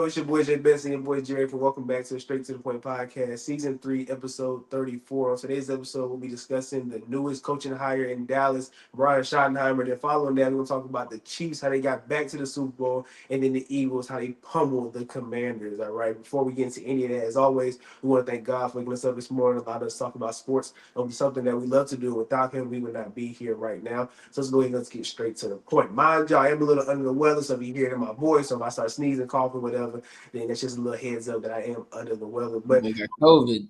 Yo, it's your boy Jay Benson and your boy Jerry for welcome back to the Straight to the Point podcast, season 3, episode 34. On today's episode, we'll be discussing the newest coaching hire in Dallas, Brian Schottenheimer. Then following that, we're gonna talk about the Chiefs, how they got back to the Super Bowl, and then the Eagles, how they pummeled the Commanders. All right. Before we get into any of that, as always, we want to thank God for waking us up this morning, allowed us to talk about sports. It'll be something that we love to do. Without him, we would not be here right now. So let's go ahead and let's get straight to the point. Mind y'all, I am a little under the weather, so if you hear it in my voice, so if I start sneezing, coughing, whatever, then that's just a little heads up that I am under the weather. But They got COVID.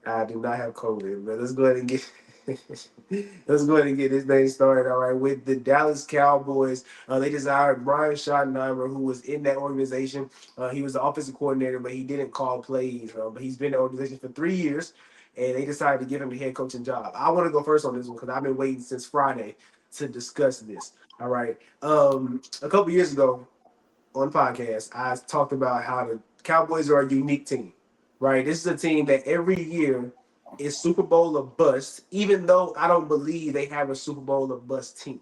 I do not have COVID. But let's go ahead and get let's go ahead and get this thing started. All right, with the Dallas Cowboys, they just hired Brian Schottenheimer, who was in that organization. He was the offensive coordinator, but he didn't call plays. But he's been in the organization for 3 years, and they decided to give him the head coaching job. I want to go first on this one because I've been waiting since Friday to discuss this. All right, a couple years ago on the podcast, I talked about how the Cowboys are a unique team, right? This is a team that every year is Super Bowl or bust, even though I don't believe they have a Super Bowl or bust team,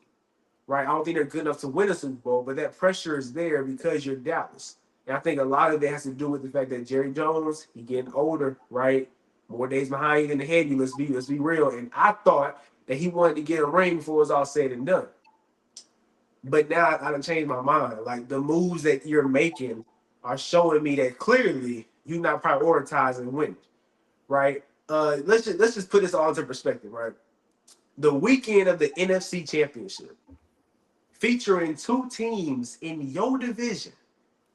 right? I don't think they're good enough to win a Super Bowl, but that pressure is there because you're Dallas. And I think a lot of it has to do with the fact that Jerry Jones, he getting older, right? More days behind you than ahead you. Let's be real. And I thought that he wanted to get a ring before it was all said and done. But now I done changed my mind. Like the moves that you're making are showing me that clearly you're not prioritizing winning, right? Let's just put this all into perspective, right? The weekend of the NFC Championship, featuring two teams in your division,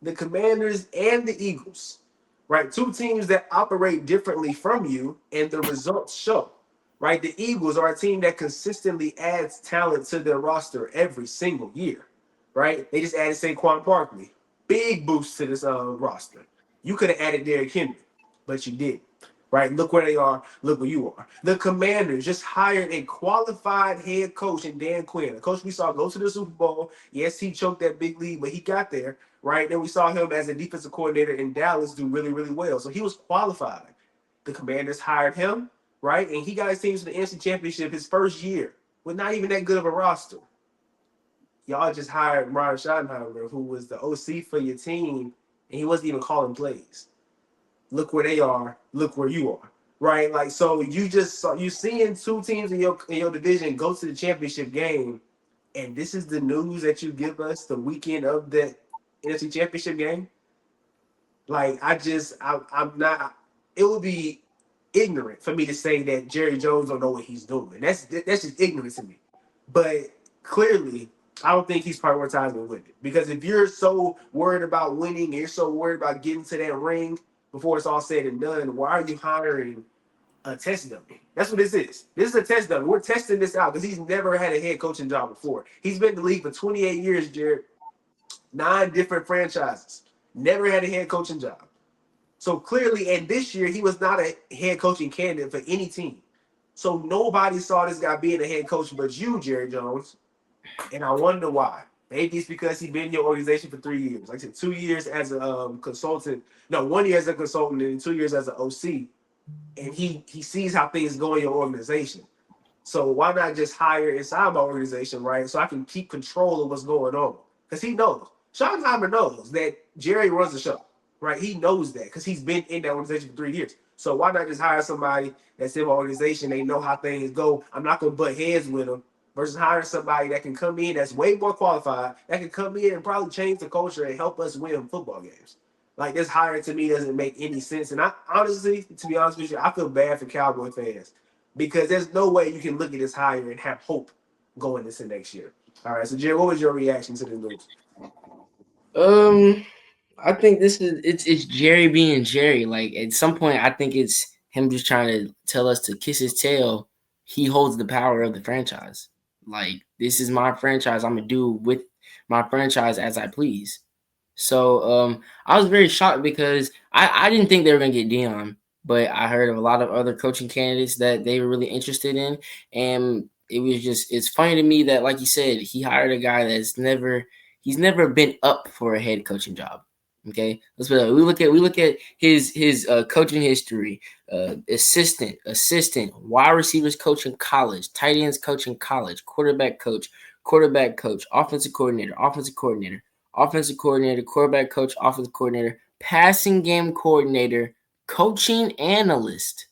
the Commanders and the Eagles, right? Two teams that operate differently from you, and the results show, right? The Eagles are a team that consistently adds talent to their roster every single year, right? They just added Saquon Barkley, big boost to this roster. You could have added Derrick Henry, but you did. Right, look where they are. Look where you are. The Commanders just hired a qualified head coach in Dan Quinn, a coach we saw go to the Super Bowl. Yes, he choked that big lead, but he got there. Right, then we saw him as a defensive coordinator in Dallas do really, really well. So he was qualified. The Commanders hired him, right, and he got his team to the NFC Championship his first year with not even that good of a roster. Y'all just hired Brian Schottenheimer, who was the OC for your team, and he wasn't even calling plays. Look where they are. Look where you are. Right? Like, so you seeing two teams in your division go to the championship game, and this is the news that you give us the weekend of the NFC Championship game. Like, I'm not. It would be ignorant for me to say that Jerry Jones don't know what he's doing. That's just ignorant to me. But clearly, I don't think he's prioritizing winning. Because if you're so worried about winning and you're so worried about getting to that ring before it's all said and done, why are you hiring a test dummy? That's what this is. This is a test dummy. We're testing this out because he's never had a head coaching job before. He's been in the league for 28 years, Jared. 9 different franchises. Never had a head coaching job. So clearly, and this year, he was not a head coaching candidate for any team. So nobody saw this guy being a head coach but you, Jerry Jones. And I wonder why. Maybe it's because he's been in your organization for 3 years. Like I said, 2 years as a consultant. No, 1 year as a consultant and 2 years as an OC. And he sees how things go in your organization. So why not just hire inside my organization, right? So I can keep control of what's going on. Because he knows. Schottenheimer knows that Jerry runs the show, right? He knows that because he's been in that organization for 3 years. So why not just hire somebody that's in my organization? They know how things go. I'm not going to butt heads with them versus hiring somebody that can come in that's way more qualified, that can come in and probably change the culture and help us win football games. Like, this hiring to me doesn't make any sense. And I honestly, to be honest with you, I feel bad for Cowboy fans because there's no way you can look at this hire and have hope going into next year. All right, so Jerry, what was your reaction to the news? Um, I think it's Jerry being Jerry. Like at some point, I think it's him just trying to tell us to kiss his tail. He holds the power of the franchise. Like this is my franchise. I'm gonna do with my franchise as I please. So I was very shocked because I didn't think they were gonna get Dion, but I heard of a lot of other coaching candidates that they were really interested in, and it's funny to me that like you said he hired a guy he's never been up for a head coaching job. Okay, we look at his coaching history, assistant, wide receivers coach in college, tight ends coach in college, quarterback coach, offensive coordinator, offensive coordinator, quarterback coach, offensive coordinator, passing game coordinator, coaching analyst,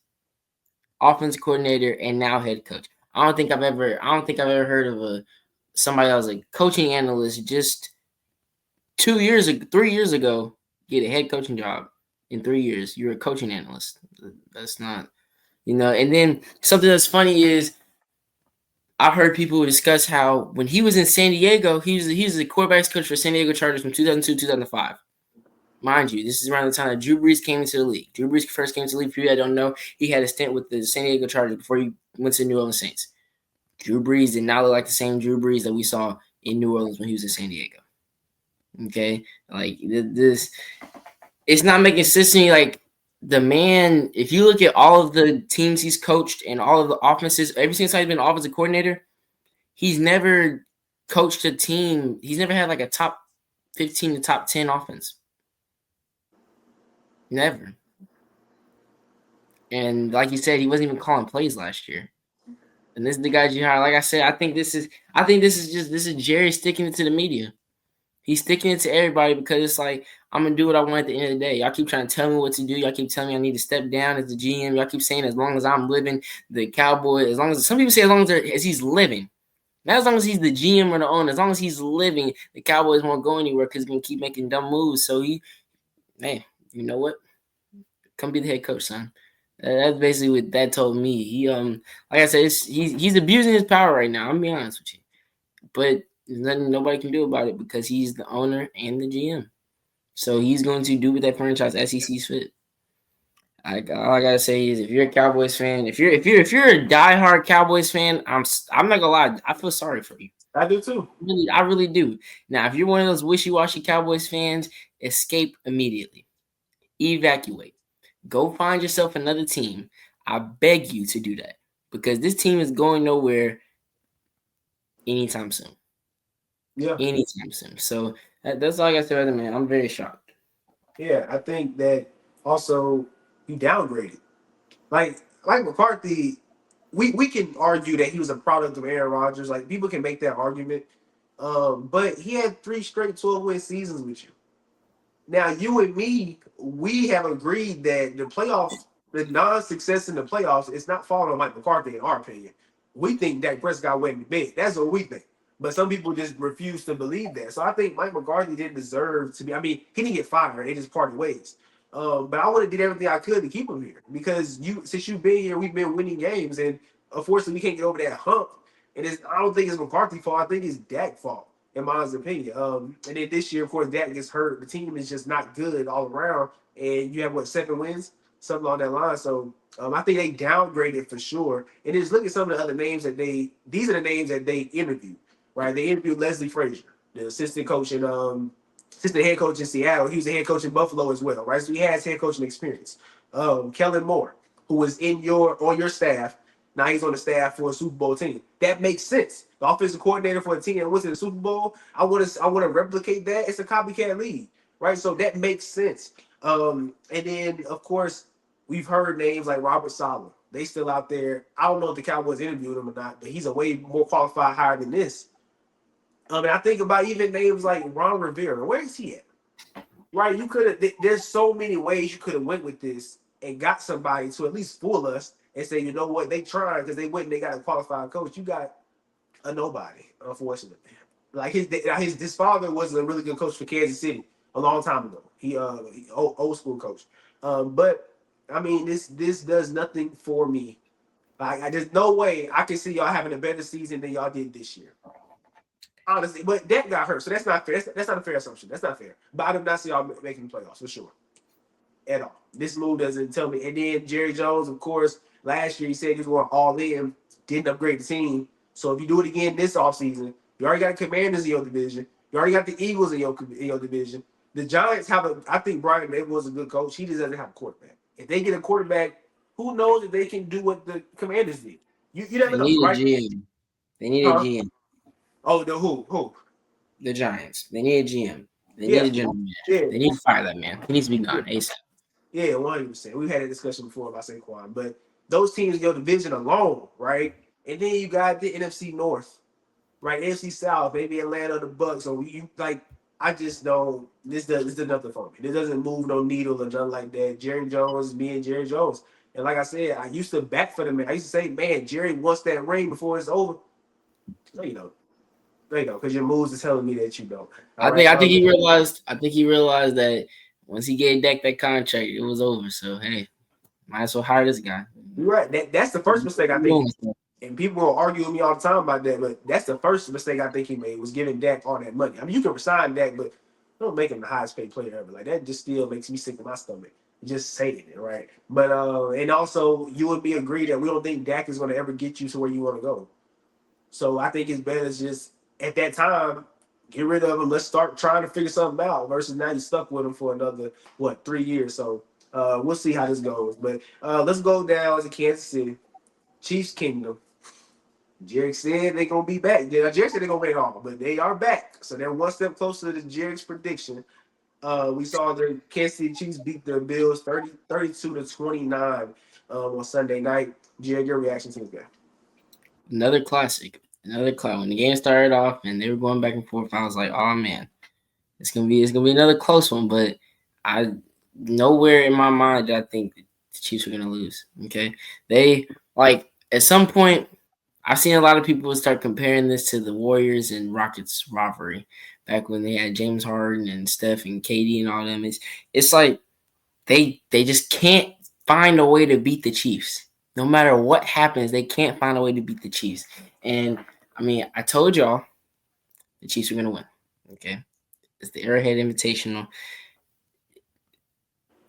offensive coordinator, and now head coach. I don't think I've ever heard of a somebody that was a coaching analyst just 2 years ago, 3 years ago, get a head coaching job in 3 years. You're a coaching analyst. That's not, And then something that's funny is I heard people discuss how when he was in San Diego, he was the quarterbacks coach for San Diego Chargers from 2002 2005. Mind you, this is around the time that Drew Brees came into the league. Drew Brees first came into the league. For you that don't know, he had a stint with the San Diego Chargers before he went to the New Orleans Saints. Drew Brees did not look like the same Drew Brees that we saw in New Orleans when he was in San Diego. Okay, like this, it's not making sense to me. Like the man, if you look at all of the teams he's coached and all of the offenses, every single time he's been an offensive coordinator, he's never coached a team. He's never had like a top 15 to top 10 offense. Never. And like you said, he wasn't even calling plays last year. And this is the guys you hire. Like I said, I think this is Jerry sticking it to the media. He's sticking it to everybody because it's like I'm gonna do what I want at the end of the day. Y'all keep trying to tell me what to do. Y'all keep telling me I need to step down as the GM. Y'all keep saying as long as I'm living, the Cowboy. As long as some people say as he's living, not as long as he's the GM or the owner. As long as he's living, the Cowboys won't go anywhere because he's gonna keep making dumb moves. So man, you know what? Come be the head coach, son. That's basically what that told me. Like I said, he's abusing his power right now. I'm gonna be honest with you, but there's nothing nobody can do about it because he's the owner and the GM. So he's going to do with that franchise as he sees fit. All I gotta say is, if you're a Cowboys fan, if you're a diehard Cowboys fan, I'm not gonna lie, I feel sorry for you. I do too. I really do. Now, if you're one of those wishy-washy Cowboys fans, escape immediately. Evacuate. Go find yourself another team. I beg you to do that because this team is going nowhere anytime soon. Yeah. Anytime soon. So that's all I got to say about it, man. I'm very shocked. Yeah, I think that also he downgraded. Like McCarthy, we can argue that he was a product of Aaron Rodgers. Like people can make that argument. But he had three straight 12-win seasons with you. Now, you and me, we have agreed that the non-success in the playoffs, is not falling on Mike McCarthy, in our opinion. We think Dak Prescott went big. That's what we think. But some people just refuse to believe that. So I think Mike McCarthy didn't deserve to be. I mean, he didn't get fired. They just parted ways. But I would have did everything I could to keep him here because since you've been here, we've been winning games, and unfortunately, we can't get over that hump. And I don't think it's McCarthy's fault. I think it's Dak's fault in my opinion. And then this year, of course, Dak gets hurt. The team is just not good all around. And you have, what, 7 wins? Something along that line. So I think they downgraded for sure. And just look at some of the other names these are the names that they interviewed, right? They interviewed Leslie Frazier, the assistant head coach in Seattle. He was the head coach in Buffalo as well, right? So he has head coaching experience. Kellen Moore, who was on your staff. Now he's on the staff for a Super Bowl team. That makes sense. The offensive coordinator for a team that went to the Super Bowl. I want to replicate that. It's a copycat league, right? So that makes sense. And then of course we've heard names like Robert Saleh. They still out there. I don't know if the Cowboys interviewed him or not, but he's a way more qualified hire than this. And I think about even names like Ron Rivera. Where is he at? Right? You could have. There's so many ways you could have went with this and got somebody to at least fool us and say, you know what, they tried because they went and they got a qualified coach. You got a nobody, unfortunately. Like his father was a really good coach for Kansas City a long time ago. He old school coach. But I mean this does nothing for me. Like there's no way I can see y'all having a better season than y'all did this year. Honestly, but that got hurt, so that's not fair. That's not a fair assumption. That's not fair. But I do not see y'all making the playoffs for sure at all. This move doesn't tell me. And then Jerry Jones, of course, last year he said he was going all in, didn't upgrade the team. So if you do it again this offseason, you already got the Commanders in your division. You already got the Eagles in your division. The Giants I think Brian Mabel was a good coach. He just doesn't have a quarterback. If they get a quarterback, who knows if they can do what the Commanders did? You never They know, need a right? GM. They need a Huh? GM. Oh, the who? Who? The Giants. They need a GM. They need Yeah. a general manager. Yeah. They need to fire that man. He needs to be Yeah. gone ASAP. Yeah, 100%. We've had a discussion before about Saquon, but those teams in your division alone, right? And then you got the NFC North, right? NFC South, maybe Atlanta, the Bucks. So you like I just don't. This does nothing for me. This doesn't move no needle or nothing like that. Jerry Jones being Jerry Jones, and like I said, I used to back for the man. I used to say, man, Jerry wants that ring before it's over. No, you don't. No, you don't, because your moves is telling me that you don't. All right. I think he realized. I think he realized that once he gave Dak that contract, it was over. So hey, might as well hire this guy. You're right. That's the first mistake I think. And people will argue with me all the time about that, but that's the first mistake I think he made was giving Dak all that money. I mean, you can resign Dak, but don't make him the highest paid player ever. Like that just still makes me sick to my stomach. Just saying it, right? But and also you and me agree that we don't think Dak is going to ever get you to where you want to go. So I think it's better to just at that time get rid of him. Let's start trying to figure something out. Versus now you're stuck with him for another 3 years. So we'll see how this goes. But let's go down to Kansas City, Chiefs Kingdom. Jerry said they're gonna be back. Yeah, Jerry said they're gonna win it all, but they are back. So they're one step closer to Jerry's prediction. We saw the Kansas City Chiefs beat the Bills 32-29 on Sunday night. Jerry, your reaction to this game? Another classic. Another classic. When the game started off and they were going back and forth, I was like, oh man, it's gonna be another close one. But I nowhere in my mind did I think the Chiefs were gonna lose. Okay, they like at some point I've seen a lot of people start comparing this to the Warriors and Rockets rivalry back when they had James Harden and Steph and KD and all them. It's like they just can't find a way to beat the Chiefs. No matter what happens, they can't find a way to beat the Chiefs. And I mean, I told y'all the Chiefs are gonna win. Okay, it's the Arrowhead Invitational.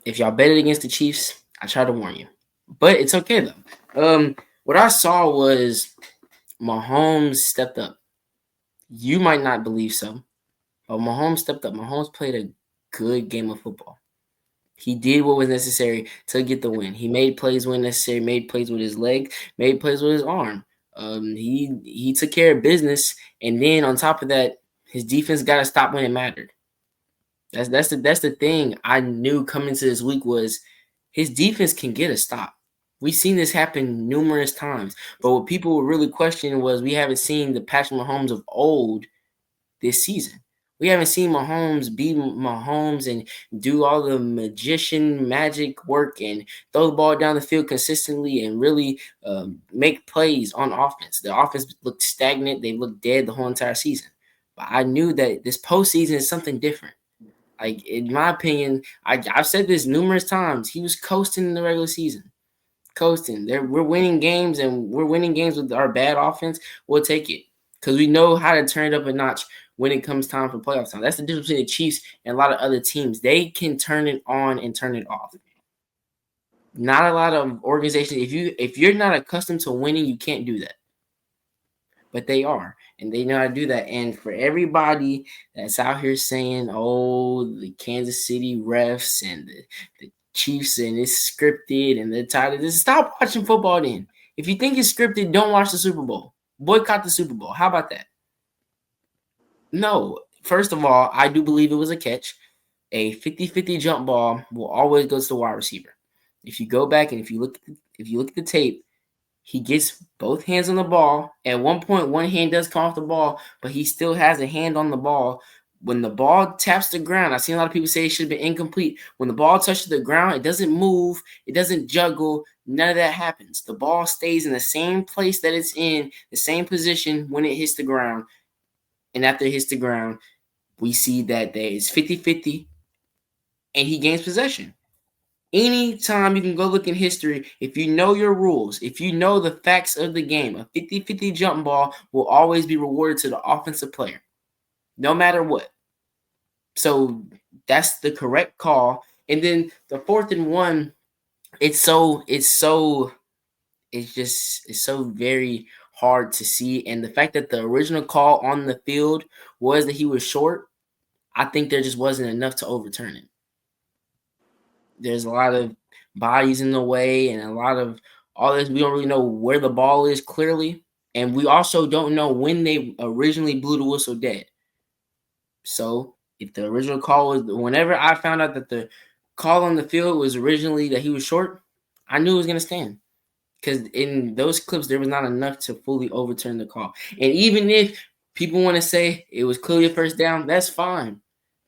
If y'all bet it against the Chiefs, I try to warn you, but it's okay though. What I saw was Mahomes stepped up. You might not believe so, but Mahomes stepped up. Mahomes played a good game of football. He did what was necessary to get the win. He made plays when necessary, made plays with his leg, made plays with his arm. He took care of business, and then on top of that, his defense got to stop when it mattered. That's the thing I knew coming to this week was his defense can get a stop. We've seen this happen numerous times, but what people were really questioning was we haven't seen the Patrick Mahomes of old this season. We haven't seen Mahomes be Mahomes and do all the magician magic work and throw the ball down the field consistently and really make plays on offense. The offense looked stagnant. They looked dead the whole entire season. But I knew that this postseason is something different. Like, in my opinion, I've said this numerous times. He was coasting in the regular season. Coasting. We're winning games, and we're winning games with our bad offense. We'll take it because we know how to turn it up a notch when it comes time for playoff time. That's the difference between the Chiefs and a lot of other teams. They can turn it on and turn it off. Not a lot of organizations. If you're not accustomed to winning, you can't do that. But they are, and they know how to do that. And for everybody that's out here saying, "Oh, the Kansas City refs and the Chiefs and it's scripted and they're tired of this," stop watching football. Then, if you think it's scripted, don't watch the Super Bowl. Boycott the Super Bowl. How about that? No. First of all, I do believe it was a catch. A 50-50 jump ball will always go to the wide receiver. If you go back and if you look at the tape, he gets both hands on the ball. At one point, one hand does come off the ball, but he still has a hand on the ball. When the ball taps the ground, I've seen a lot of people say it should have been incomplete. When the ball touches the ground, it doesn't move, it doesn't juggle, none of that happens. The ball stays in the same place that it's in, the same position when it hits the ground. And after it hits the ground, we see that there is 50-50 and he gains possession. Anytime you can go look in history, if you know your rules, if you know the facts of the game, a 50-50 jump ball will always be rewarded to the offensive player, no matter what. So that's the correct call. And then the 4th and 1, it's so very hard to see. And the fact that the original call on the field was that he was short, I think there just wasn't enough to overturn it. There's a lot of bodies in the way and a lot of all this. We don't really know where the ball is clearly. And we also don't know when they originally blew the whistle dead. So if the original call was whenever I found out that the call on the field was originally that he was short, I knew it was going to stand. Because in those clips, there was not enough to fully overturn the call. And even if people want to say it was clearly a first down, that's fine.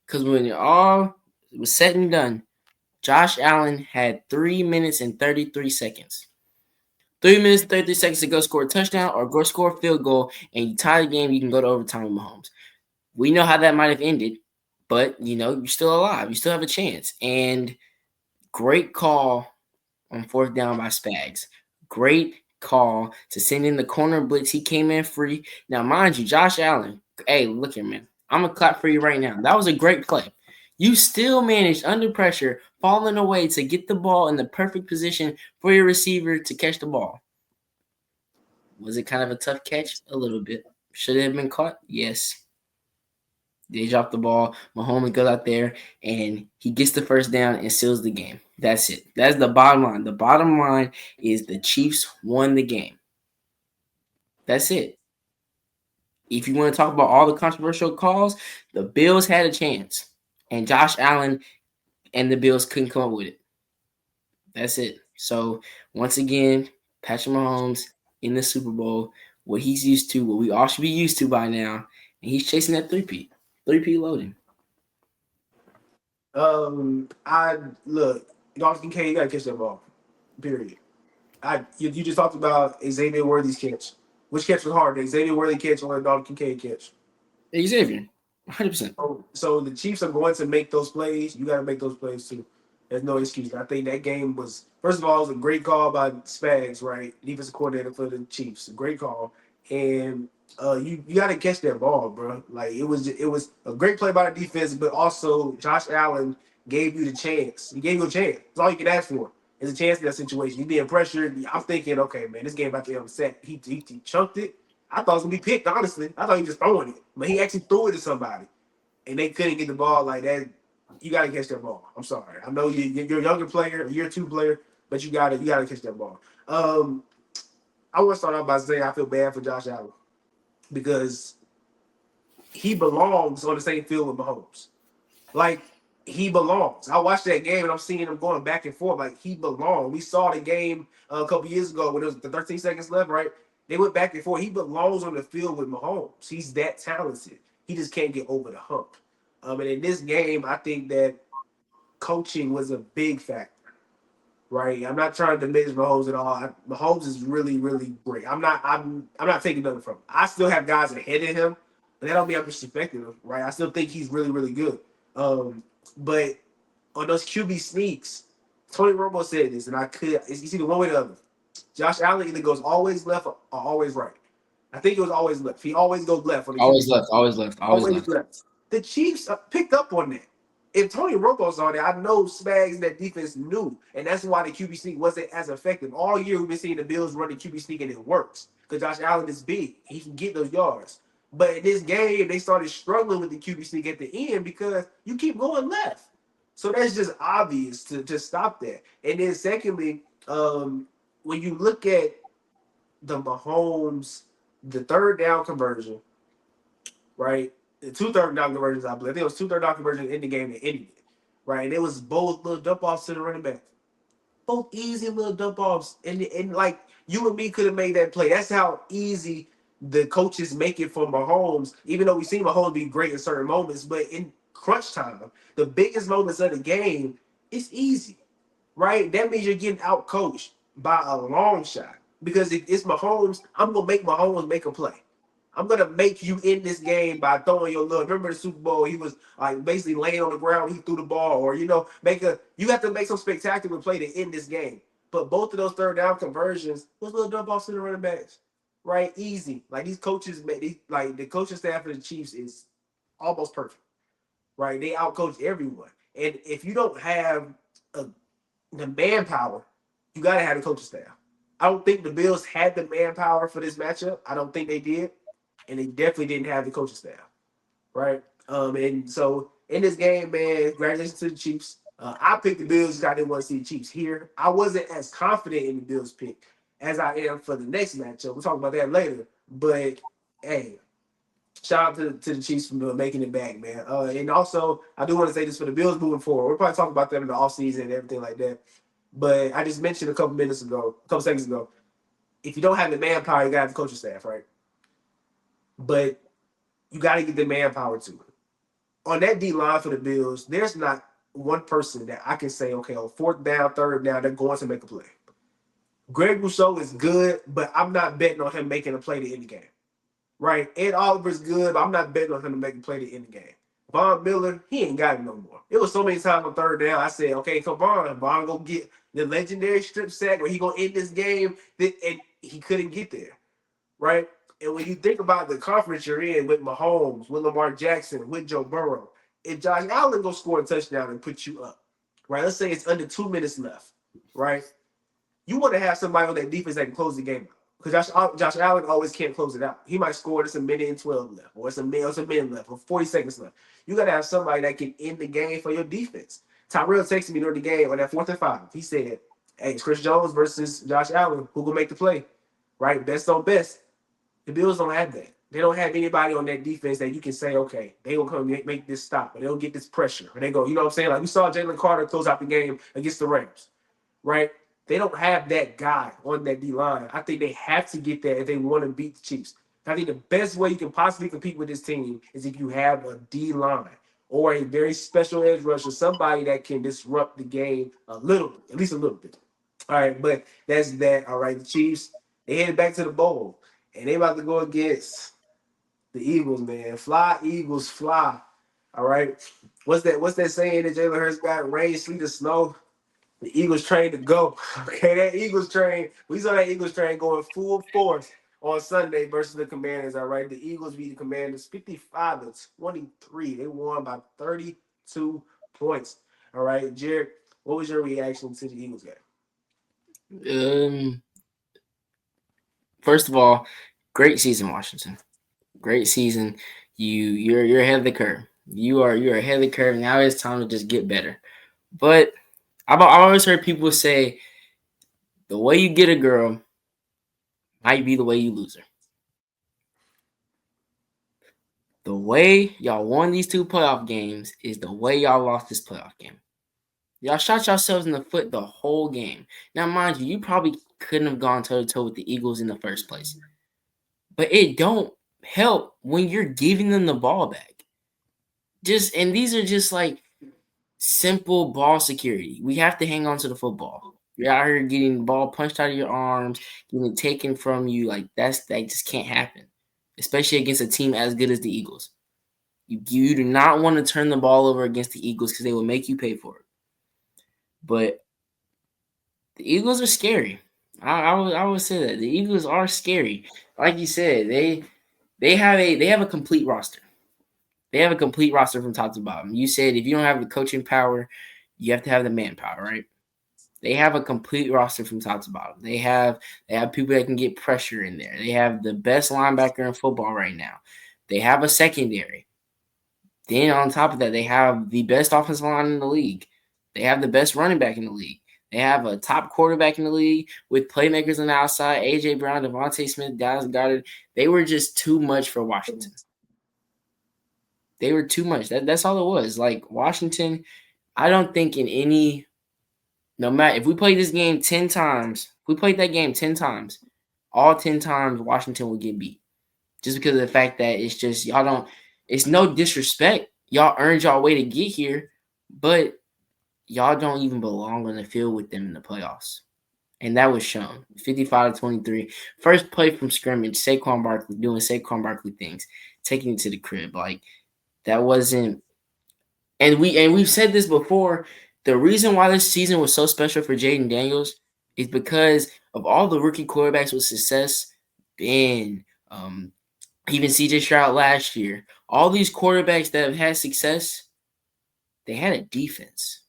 Because when it all was said and done, Josh Allen had 3 minutes and 33 seconds. 3 minutes and 33 seconds to go score a touchdown or go score a field goal, and you tie the game, you can go to overtime with Mahomes. We know how that might have ended, but you're still alive. You still have a chance. And great call on fourth down by Spags. Great call to send in the corner blitz. He came in free. Now, mind you, Josh Allen, hey, look here, man. I'm going to clap for you right now. That was a great play. You still managed under pressure, falling away to get the ball in the perfect position for your receiver to catch the ball. Was it kind of a tough catch? A little bit. Should it have been caught? Yes. They drop the ball. Mahomes goes out there and he gets the first down and seals the game. That's it. That's the bottom line. The bottom line is the Chiefs won the game. That's it. If you want to talk about all the controversial calls, the Bills had a chance. And Josh Allen and the Bills couldn't come up with it. That's it. So once again, Patrick Mahomes in the Super Bowl, what he's used to, what we all should be used to by now, and he's chasing that three-peat. Three-peat loading. I look, Dalton Kincaid, you gotta catch that ball. Period. You just talked about Xavier Worthy's catch. Which catch was harder, Xavier Worthy catch or the Dalton Kincaid catch? Xavier, 100%. So the Chiefs are going to make those plays. You got to make those plays too. There's no excuse. I think that game was, first of all, it was a great call by Spags, right? Defensive coordinator for the Chiefs. A great call. And you got to catch that ball, bro. Like it was a great play by the defense, but also Josh Allen gave you the chance. He gave you a chance. That's all you can ask for. Is a chance in that situation. You being pressured. I'm thinking, okay, man, this game about to be upset. He chunked it. I thought it was gonna be picked, honestly. I thought he was just throwing it. But he actually threw it to somebody and they couldn't get the ball like that. You got to catch that ball. I'm sorry. I know you're a younger player, a year two player, but you gotta catch that ball. I want to start off by saying I feel bad for Josh Allen because he belongs on the same field with Mahomes. Like he belongs. I watched that game and I'm seeing him going back and forth. Like he belongs. We saw the game a couple years ago when it was the 13 seconds left, right? They went back and forth. He belongs on the field with Mahomes. He's that talented. He just can't get over the hump. And in this game, I think that coaching was a big factor, right? I'm not trying to diminish Mahomes at all. Mahomes is really, really great. I'm not taking nothing from him. I still have guys ahead of him, but that don't mean I'm disrespecting him, right? I still think he's really, really good. But on those QB sneaks, Tony Romo said this, and it's either one way or the other. Josh Allen either goes always left or always right. I think it was always left. He always goes left on the QB Always sneak. left, always left, always Always left. left. The Chiefs picked up on that. If Tony Romo's on there, I know Spags and that defense knew, and that's why the QB sneak wasn't as effective. All year we've been seeing the Bills run the QB sneak, and it works because Josh Allen is big; he can get those yards. But in this game, they started struggling with the QB sneak at the end because you keep going left. So that's just obvious to stop that. And then secondly, when you look at the Mahomes, the third down conversion, right? The two third down conversions, I believe. I think it was two third down conversions in the game that ended it, right? And it was both little dump offs to the running back, both easy little dump offs, and like you and me could have made that play. That's how easy the coaches make it for Mahomes. Even though we've seen Mahomes be great in certain moments, but in crunch time, the biggest moments of the game, it's easy, right? That means you're getting out coached by a long shot. Because if it's Mahomes, I'm gonna make Mahomes make a play. I'm gonna make you in this game by throwing your little. Remember the Super Bowl? He was like basically laying on the ground. He threw the ball, or make a. You have to make some spectacular play to end this game. But both of those third down conversions was little dump offs to the running backs, right? Easy. Like these coaches, like the coaching staff of the Chiefs is almost perfect, right? They outcoach everyone, and if you don't have a the manpower, you got to have the coaching staff. I don't think the Bills had the manpower for this matchup. I don't think they did, and they definitely didn't have the coaching staff, right? And so in this game, man, congratulations to the Chiefs. I picked the Bills because I didn't want to see the Chiefs here. I wasn't as confident in the Bills pick as I am for the next matchup. We'll talk about that later. But hey, shout out to the Chiefs for making it back, man. And also, I do want to say this for the Bills moving forward. We're probably talking about them in the offseason and everything like that. But I just mentioned a couple seconds ago, if you don't have the manpower, you got to have the coaching staff, right? But you got to get the manpower to it. on that D line for the Bills, there's not one person that I can say, okay, on fourth down, third down, they're going to make a play. Greg Rousseau is good, but I'm not betting on him making a play to end the game. Right? Ed Oliver's good, but I'm not betting on him to make a play to end the game. Von Miller, he ain't got it no more. It was so many times on third down, I said, okay, come on, Von gonna get the legendary strip sack where he gonna end this game, and he couldn't get there, right? And when you think about the conference you're in with Mahomes, with Lamar Jackson, with Joe Burrow, if Josh Allen go score a touchdown and put you up, right? Let's say it's under 2 minutes left, right? You want to have somebody on that defense that can close the game out. Because Josh Allen always can't close it out. He might score, it's a minute and 12 left, or it's a minute left, or 40 seconds left. You got to have somebody that can end the game for your defense. Tyrell texted me during the game on that 4th and 5. He said, hey, it's Chris Jones versus Josh Allen. Who will make the play? Right? Best on best. The Bills don't have that. They don't have anybody on that defense that you can say, okay, they gonna come make this stop, or they'll get this pressure, or they go, you know what I'm saying? Like we saw Jalen Carter close out the game against the Rams, right? They don't have that guy on that D line. I think they have to get that if they want to beat the Chiefs. I think the best way you can possibly compete with this team is if you have a D line or a very special edge rusher, somebody that can disrupt the game a little bit, at least a little bit. All right, but that's that. All right, the Chiefs, they headed back to the bowl, and they about to go against the Eagles, man. Fly, Eagles, fly. All right. What's that saying that Jalen Hurts got? Rain, sleet, or snow? The Eagles train to go. Okay, that Eagles train. We saw that Eagles train going full force on Sunday versus the Commanders. All right, the Eagles beat the Commanders 55-23. They won by 32 points. All right, Jared, what was your reaction to the Eagles game? Um, First of all, great season, Washington. Great season. You're ahead of the curve. You're ahead of the curve. Now it's time to just get better. But I've always heard people say the way you get a girl might be the way you lose her. The way y'all won these two playoff games is the way y'all lost this playoff game. Y'all shot yourselves in the foot the whole game. Now, mind you, you probably couldn't have gone toe to toe with the Eagles in the first place. But it don't help when you're giving them the ball back. And these are just like simple ball security. We have to hang on to the football. You're out here getting the ball punched out of your arms, getting it taken from you. Like that just can't happen, especially against a team as good as the Eagles. You do not want to turn the ball over against the Eagles because they will make you pay for it. But the Eagles are scary. I would say that the Eagles are scary. Like you said, they have a complete roster. They have a complete roster from top to bottom. You said if you don't have the coaching power, you have to have the manpower, right? They have a complete roster from top to bottom. They have people that can get pressure in there. They have the best linebacker in football right now. They have a secondary. Then on top of that, they have the best offensive line in the league. They have the best running back in the league. They have a top quarterback in the league with playmakers on the outside, AJ Brown, Devontae Smith, Dallas Goddard. They were just too much for Washington. They were too much. That's all it was. Like Washington, I don't think in any no matter if we played this game 10 times, if we played that game 10 times, all 10 times Washington would get beat. Just because of the fact that it's just y'all don't it's no disrespect. Y'all earned y'all way to get here, but y'all don't even belong on the field with them in the playoffs. And that was shown. 55-23. First play from scrimmage, Saquon Barkley doing Saquon Barkley things, taking it to the crib. Like that wasn't we've said this before. The reason why this season was so special for Jaden Daniels is because of all the rookie quarterbacks with success. Ben, even CJ Stroud last year, all these quarterbacks that have had success, they had a defense.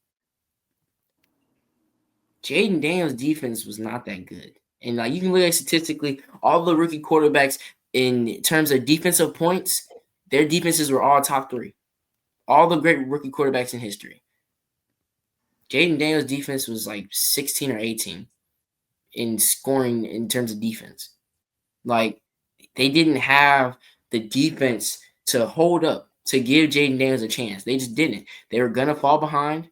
Jaden Daniels' defense was not that good. And like you can look at statistically, all the rookie quarterbacks in terms of defensive points, their defenses were all top 3. All the great rookie quarterbacks in history. Jaden Daniels' defense was like 16 or 18 in scoring in terms of defense. Like they didn't have the defense to hold up to give Jaden Daniels a chance. They just didn't. They were gonna fall behind,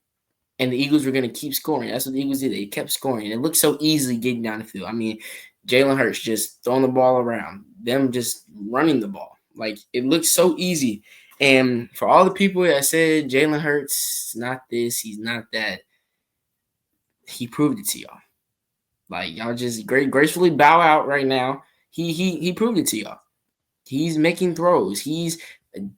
and the Eagles were gonna keep scoring. That's what the Eagles did. They kept scoring, and it looked so easily getting down the field. I mean, Jalen Hurts just throwing the ball around, them just running the ball. Like it looked so easy. And for all the people that said Jalen Hurts not this, he's not that, he proved it to y'all. Like y'all just gracefully bow out right now. He proved it to y'all. He's making throws. He's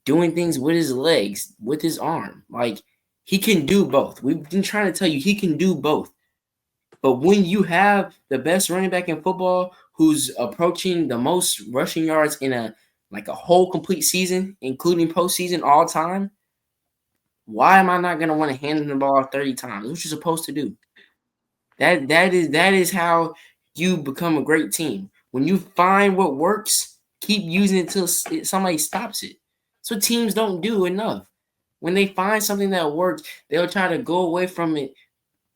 doing things with his legs, with his arm. Like he can do both. We've been trying to tell you he can do both. But when you have the best running back in football who's approaching the most rushing yards in a like a whole complete season, including postseason all time, why am I not gonna want to hand him the ball 30 times? What you're supposed to do. That is how you become a great team. When you find what works, keep using it till somebody stops it. That's what teams don't do enough. When they find something that works, they'll try to go away from it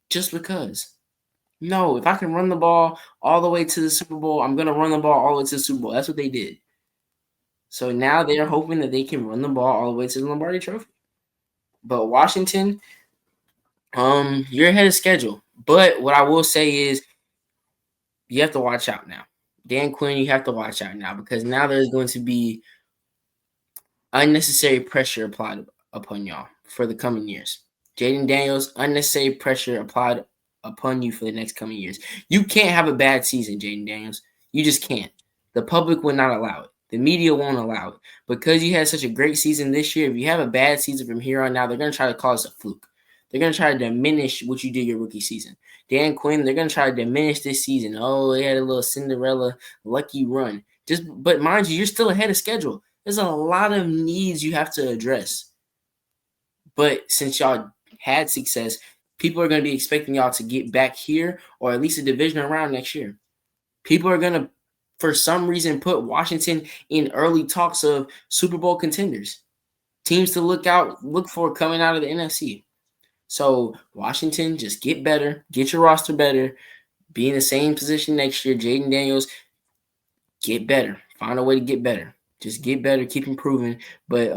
just because. No, if I can run the ball all the way to the Super Bowl, I'm gonna run the ball all the way to the Super Bowl. That's what they did. So now they're hoping that they can run the ball all the way to the Lombardi Trophy. But Washington, you're ahead of schedule. But what I will say is you have to watch out now. Dan Quinn, you have to watch out now because now there's going to be unnecessary pressure applied upon y'all for the coming years. Jaden Daniels, unnecessary pressure applied upon you for the next coming years. You can't have a bad season, Jaden Daniels. You just can't. The public will not allow it. The media won't allow it. Because you had such a great season this year, if you have a bad season from here on out, they're going to try to call us a fluke. They're going to try to diminish what you did your rookie season. Dan Quinn, they're going to try to diminish this season. Oh, they had a little Cinderella lucky run. But mind you, you're still ahead of schedule. There's a lot of needs you have to address. But since y'all had success, people are going to be expecting y'all to get back here or at least a division around next year. People are going to, for some reason, put Washington in early talks of Super Bowl contenders. Teams to look for coming out of the NFC. So Washington, just get better, get your roster better, be in the same position next year. Jaden Daniels, get better. Find a way to get better. Just get better, keep improving. But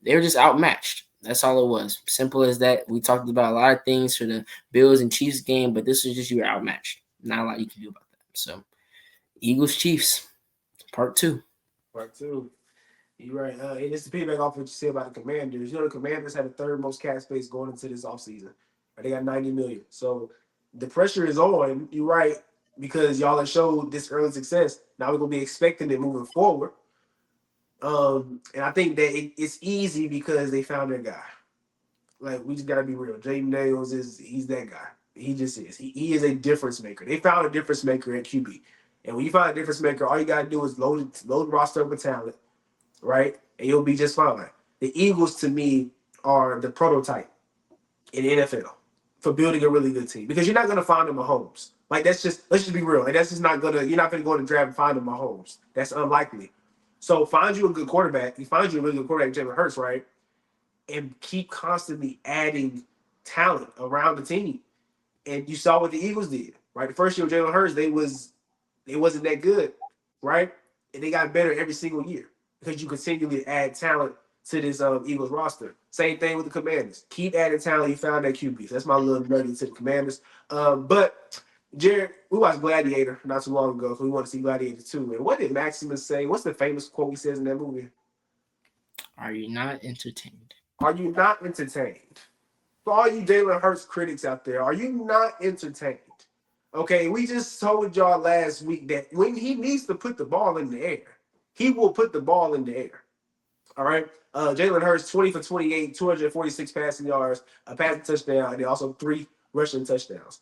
they were just outmatched. That's all it was. Simple as that. We talked about a lot of things for the Bills and Chiefs game, but this was just you were outmatched. Not a lot you can do about that. So Eagles Chiefs, part two. Part two. You're right. And just to piggyback off what you said about the Commanders, the Commanders had the third most cap space going into this offseason. Right? They got 90 million. So the pressure is on. You're right because y'all have showed this early success. Now we're gonna be expecting it moving forward. And I think that it's easy because they found their guy. Like we just gotta be real. Jaden Daniels he's that guy. He just is. He is a difference maker. They found a difference maker at QB. And when you find a difference maker, all you gotta do is load the roster up with talent, right? And you'll be just fine. The Eagles, to me, are the prototype in the NFL for building a really good team because you're not gonna find a Mahomes. Like that's just let's just be real. Like that's just not gonna. You're not gonna go to the draft and find a Mahomes. That's unlikely. So find you a good quarterback. You find you a really good quarterback, Jalen Hurts, right? And keep constantly adding talent around the team. And you saw what the Eagles did, right? The first year with Jalen Hurts, they wasn't that good, right? And they got better every single year because you continually add talent to this Eagles roster. Same thing with the Commanders. Keep adding talent. You found that QB. So that's my little nugget to the Commanders. But Jared, we watched Gladiator not too long ago, so we want to see Gladiator 2. And what did Maximus say? What's the famous quote he says in that movie? Are you not entertained? Are you not entertained? For all you Jalen Hurts critics out there, are you not entertained? Okay, we just told y'all last week that when he needs to put the ball in the air, he will put the ball in the air. All right. Jalen Hurts, 20 for 28, 246 passing yards, a passing touchdown, and also 3 rushing touchdowns.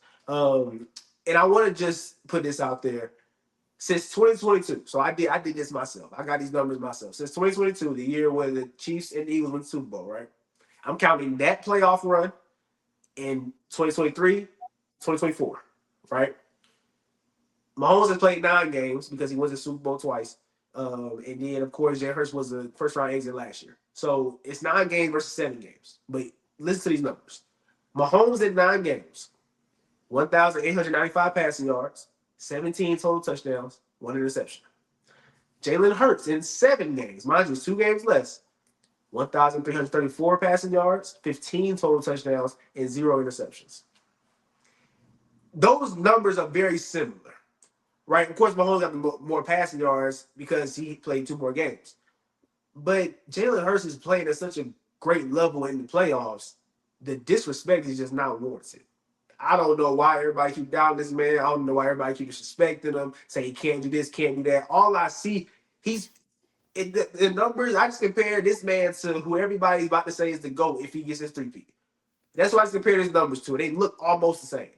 And I want to just put this out there. Since 2022, so I did this myself. I got these numbers myself. Since 2022, the year where the Chiefs and the Eagles went to the Super Bowl, right? I'm counting that playoff run in 2023, 2024, right? Mahomes has played 9 games because he went to the Super Bowl twice. And then, of course, Jalen Hurts was a first round exit last year. So it's 9 games versus 7 games. But listen to these numbers. Mahomes in 9 games, 1,895 passing yards, 17 total touchdowns, 1 interception. Jalen Hurts in 7 games, mind you, 2 games less, 1,334 passing yards, 15 total touchdowns, and 0 interceptions. Those numbers are very similar, right? Of course, Mahomes got more passing yards because he played 2 more games. But Jalen Hurts is playing at such a great level in the playoffs. The disrespect is just not warranted. I don't know why everybody keep doubting this man. I don't know why everybody keep disrespecting him, say he can't do this, can't do that. All I see, he's in the numbers. I just compare this man to who everybody's about to say is the GOAT if he gets his 3 feet. That's why I just compare his numbers to. They look almost the same.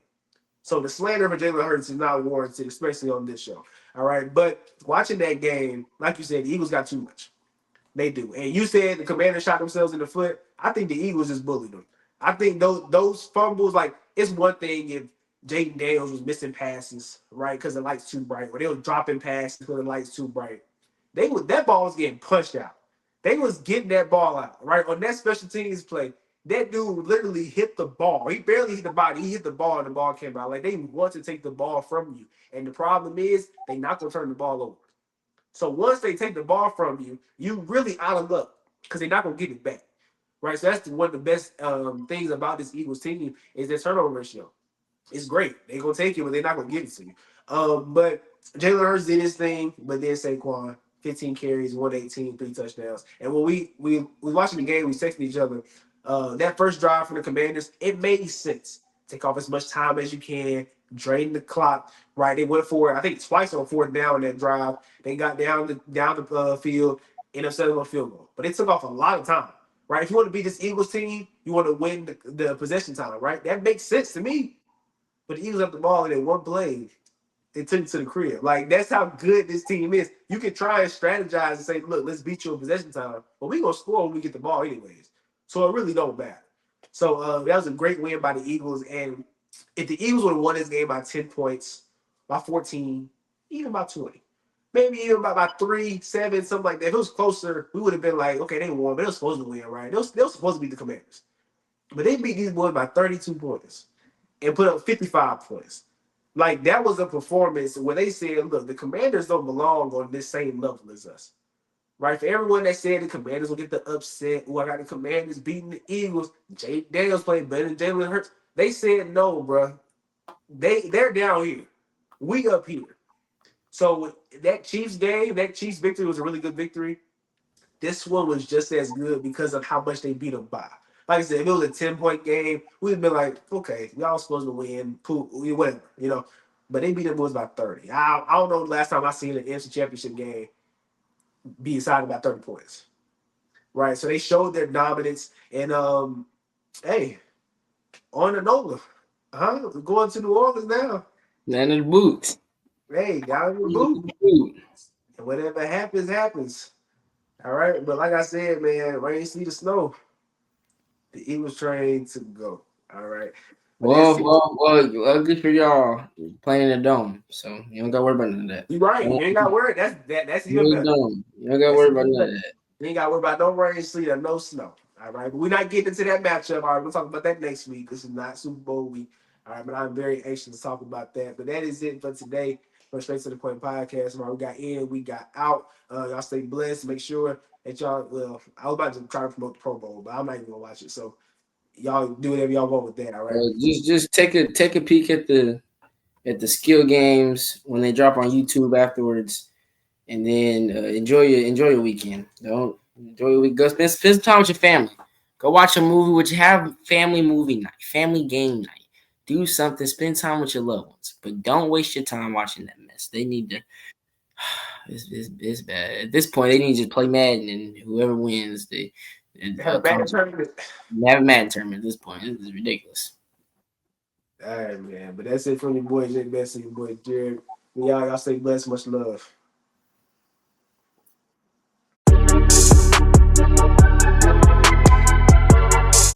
So the slander for Jalen Hurts is not warranted, especially on this show. All right. But watching that game, like you said, the Eagles got too much. They do. And you said the Commanders shot themselves in the foot. I think the Eagles just bullied them. I think those fumbles, like it's one thing if Jaden Daniels was missing passes, right, because the lights too bright, or they were dropping passes because the lights too bright. They was that ball was getting punched out. They was getting that ball out, right? On that special teams play, that dude literally hit the ball. He barely hit the body. He hit the ball and the ball came out. Like they want to take the ball from you. And the problem is they not gonna turn the ball over. So once they take the ball from you, you really out of luck because they're not gonna get it back, right? So that's one of the best things about this Eagles team is their turnover ratio. It's great. They're gonna take it, but they're not gonna give it to you. But Jalen Hurts did his thing, but then Saquon, 15 carries, 118, 3 touchdowns. And when we watching the game, we texted each other. That first drive from the Commanders, it made sense. Take off as much time as you can, drain the clock. Right? They went for it, I think twice on fourth down in that drive. They got down the field, ended up setting up a field goal. But it took off a lot of time. Right? If you want to beat this Eagles team, you want to win the possession time, right? That makes sense to me. But the Eagles have the ball in one play. They took it to the crib. Like that's how good this team is. You can try and strategize and say, "Look, let's beat you in possession time, but we gonna score when we get the ball anyways." So it really don't matter. So that was a great win by the Eagles. And if the Eagles would have won this game by 10 points, by 14, even by 20, maybe even by 3, 7, something like that. If it was closer, we would have been like, "Okay, they won, but they were supposed to win, right?" They were supposed to beat the Commanders, but they beat these boys by 32 points and put up 55 points. Like that was a performance where they said, "Look, the Commanders don't belong on this same level as us." Right? For everyone that said the Commanders will get the upset, I got the Commanders beating the Eagles. Jay Daniels playing better than Jalen Hurts. They said no, bro. They're down here. We up here. So that Chiefs game, that Chiefs victory was a really good victory. This one was just as good because of how much they beat them by. Like I said, if it was a 10-point game, we'd been like, okay, y'all supposed to win, cool, whatever, you know. But they beat them boys by 30. I don't know the last time I seen an NFC Championship game be decided by 30 points. Right. So they showed their dominance. And hey, on the Nola. We're going to New Orleans now. Man of the boot. Hey, down in the Man of boot. the boot. And whatever happens, happens. All right. But like I said, man, rain, sleet, or snow. The Eagles train to go. All right. But that's Well, it. well, well, well, good for y'all playing in the dome. So you don't got to worry about none of that. You're right. You You ain't got to worry. That's even in the better. dome. You don't got to That's worry about even none of better. that. You ain't got to worry about no rain, sleet, or no snow. All right. But we're not getting into that matchup. All right. We'll talk about that next week. This is not Super Bowl week. All right. But I'm very anxious to talk about that. But that is it for today. For Straight to the Point podcast. All right, we got in, we got out. Y'all stay blessed. Make sure that y'all, well, I was about to try to promote the Pro Bowl, but I'm not even going to watch it. So y'all do whatever y'all want with that. All right. Just take a peek at the skill games when they drop on YouTube afterwards, and then enjoy your weekend. Don't enjoy your week. Go spend some time with your family. Go watch a movie. Which have family movie night, family game night. Do something. Spend time with your loved ones, but don't waste your time watching that mess. They need to. It's bad. At this point, they need to just play Madden, and whoever wins, they Have a bad comes tournament. have a Madden tournament. At this point, this is ridiculous. All right, man. But that's it from your boy Jake Best and your boy Jared. Y'all stay blessed. Much love.